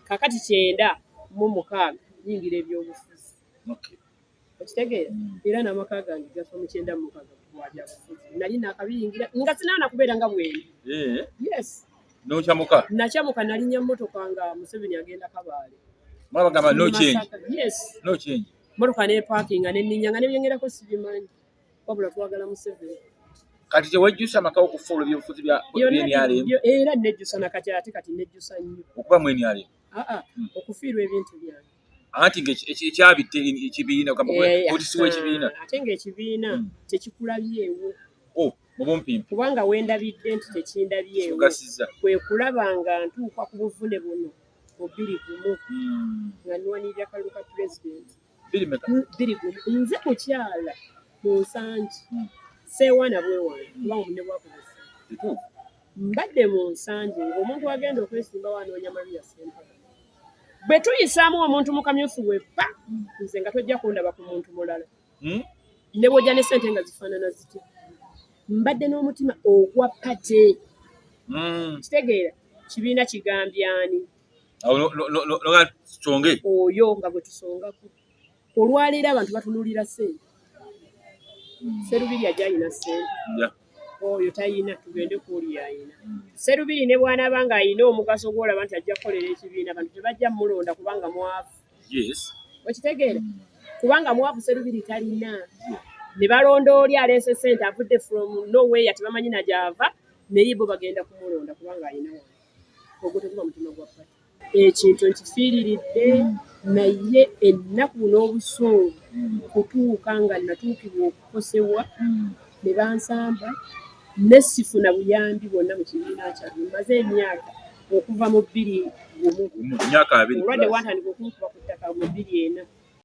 kakati 9 yingira ebyobufuzi. Okay. Okitegeera? Era n'amaka gange gafa mu 9 bw'abyabufuzi. Nali nakabiyingira nga sinaana kubeera nga bwene. Yes. N'okyamuka? Nakyamuka nalinnya mmotoka nga Museveni agenda Kabaale. Mwabagamba no change? Yes. No change. Mmotoka ne parkinga ne nninnya nga ne byengerako sibimanyi. Wabula twagala Museveni. Kati tewejjusa amaka okufuula ebyobufuzi bya NRM? Era nejjusa nakati ate kati nejjusa nnyo. Okuba mu NRM? Okufiirwa ebintu byange. Anti ng'ekyabitte ekibiina otisiwa ekibiina. Ate ng'ekibiina tekikulabyewo. Mu bumpimpi. Kubanga wendabidde nti tekindabyewo. Kwe kulaba nga ntuuka ku buvune buno mu 21 nga nwanirira akalulu ka pulezidenti. 21 nze mukyala mu Nsanje. Seewaana bwewaana kubanga omunne bwakozesa. Mbadde mu Nsanje ng'omuntu agenda okwesimba wanoonya Maria Sempala. Bwe tuyisaamu omuntu mu kamyufu we pa nze nga tojja kundaba ku muntu mulala. Ne bw'ojja ne ssente nga zifaanana ziti. Mbadde n'omutima ogwa pate. Kitegeera kibiina kigambye ani? Songe oyo nga gwe tusongako. Olwaleero abantu batunuulira ssente. Sserubiri ajja ayina ssente. Oyo tayina tugende kuoli ayina. Sserubiri ne bw'anaaba nga ayina omugaso gw'olaba nti ajja kukolera ekibiina abantu tebajja mulonda kubanga mwavu. Yes. Okitegeera? Kubanga mwavu Sserubiri talina. Ne balonda oli aleese ssente avudde from nowhere tebamanyi na gy'ava naye bo bagenda kumulonda kubanga ayina wange. Ogwo teguba mutima gwa pati. Ekintu nkifiiriridde naye ennaku n'obusungu kutuuka nga natuukibwa okukosebwa ne bansamba nesifuna buyambi bwonna mu kibiina kyange. Mmaze emyaka okuva mu 21. Myaka 2. Olwadde wantandika okunkuba ku ttaka mu 24.